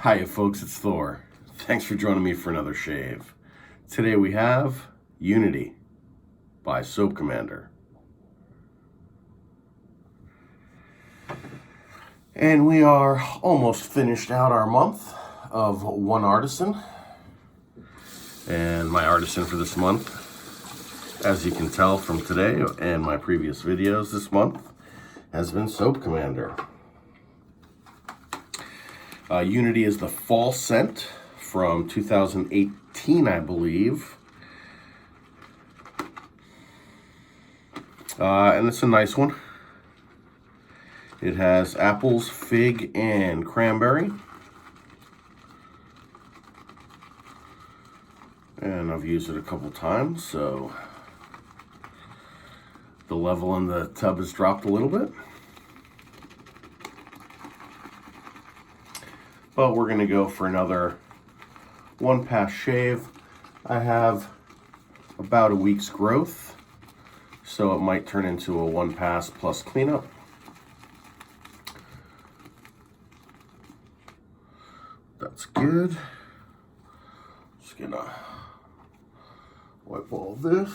Hiya folks, it's Thor. Thanks for joining me for another shave. Today we have Unity by Soap Commander. And we are almost finished out our month of one artisan. And my artisan for this month, as you can tell from today and my previous videos this month, has been Soap Commander. Unity is the fall scent from 2018, I believe. And it's a nice one. It has apples, fig, and cranberry. And I've used it a couple times, so the level in the tub has dropped a little bit. But we're gonna go for another one pass shave. I have about a week's growth, so it might turn into a one pass plus cleanup. That's good. Just gonna wipe all this.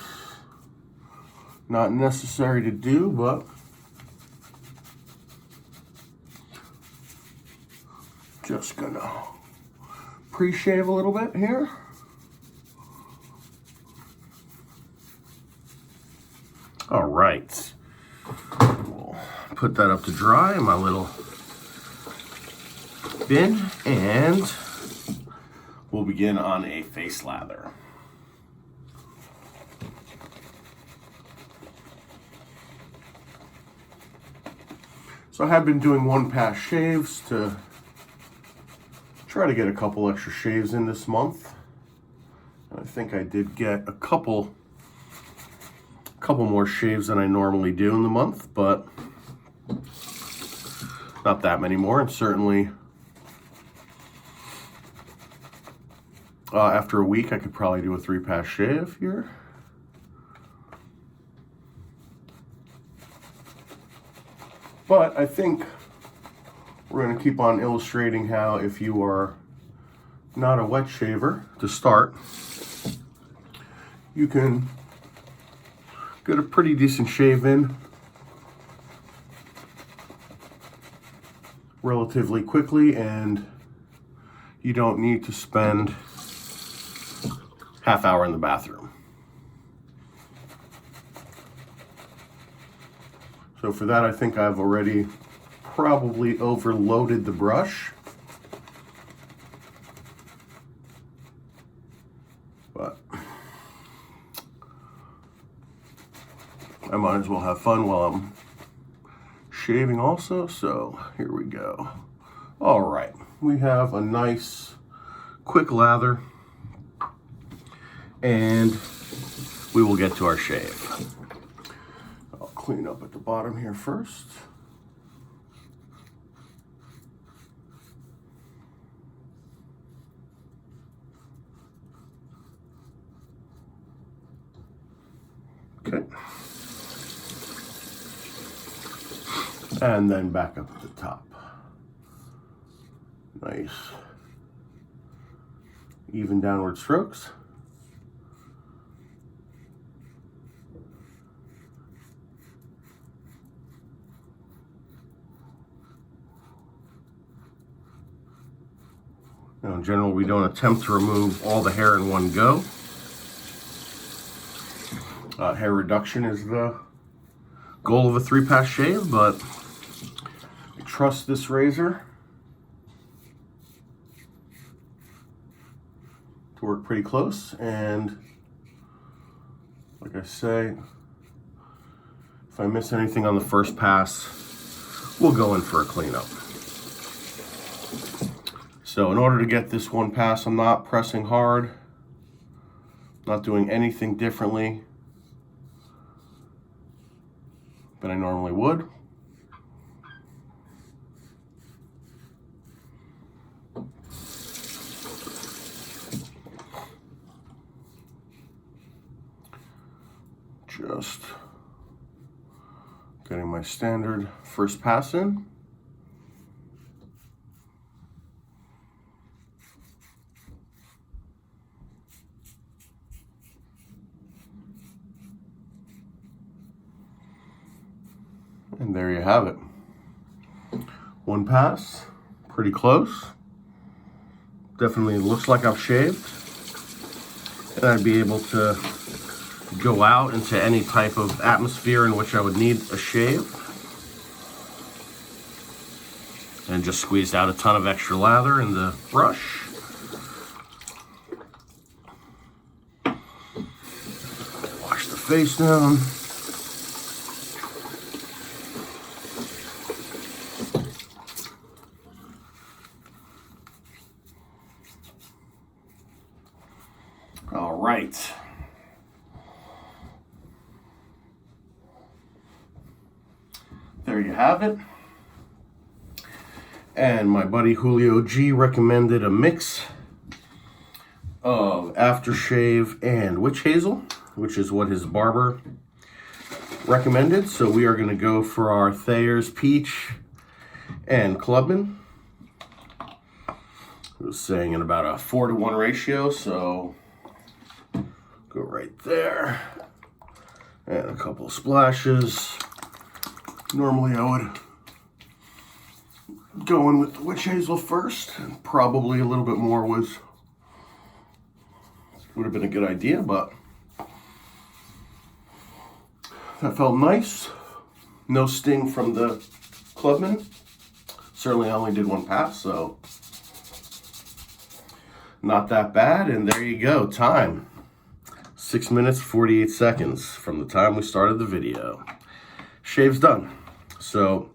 Not necessary to do, but just gonna pre-shave a little bit here. All right, we'll put that up to dry in my little bin, and we'll begin on a face lather. So I have been doing one pass shaves to try to get a couple extra shaves in this month. And I think I did get a couple more shaves than I normally do in the month, but not that many more. And certainly after a week, I could probably do a 3-pass shave here. But I think we're going to keep on illustrating how, if you are not a wet shaver to start, you can get a pretty decent shave in relatively quickly, and you don't need to spend half hour in the bathroom. So for that, I think I've already probably overloaded the brush, but I might as well have fun while I'm shaving also, so here we go. All right, we have a nice quick lather, and we will get to our shave. I'll clean up at the bottom here first. Okay. And then back up at the top. Nice. Even downward strokes. Now, in general, we don't attempt to remove all the hair in one go. Hair reduction is the goal of a 3-pass shave, but I trust this razor to work pretty close. And like I say, if I miss anything on the first pass, we'll go in for a cleanup. So in order to get this one pass, I'm not pressing hard, not doing anything differently than I normally would. Just getting my standard first pass in. And there you have it. One pass, pretty close. Definitely looks like I've shaved. And I'd be able to go out into any type of atmosphere in which I would need a shave. And just squeezed out a ton of extra lather in the brush. Wash the face down. All right. There you have it. And my buddy Julio G recommended a mix of aftershave and witch hazel, which is what his barber recommended. So we are going to go for our Thayer's Peach and Clubman. It was saying in about a 4-to-1 ratio, so go right there. And a couple of splashes. Normally I would go in with the witch hazel first, and probably a little bit more would have been a good idea, but that felt nice. No sting from the Clubman. Certainly I only did one pass, so not that bad. And there you go, time. 6 minutes, 48 seconds from the time we started the video. Shave's done. So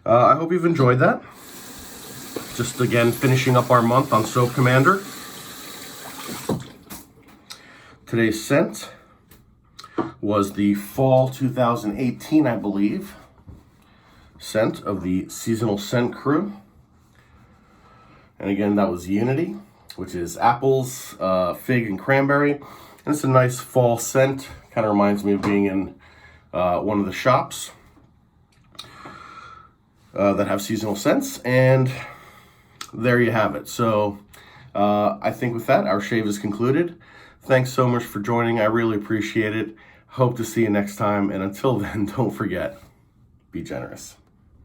I hope you've enjoyed that. Just again, finishing up our month on Soap Commander. Today's scent was the fall 2018, I believe, scent of the Seasonal Scent Crew. And again, that was Unity, which is apples, fig, and cranberry. And it's a nice fall scent. Kind of reminds me of being in one of the shops that have seasonal scents. And there you have it. So I think with that, our shave is concluded. Thanks so much for joining. I really appreciate it. Hope to see you next time. And until then, don't forget, be generous.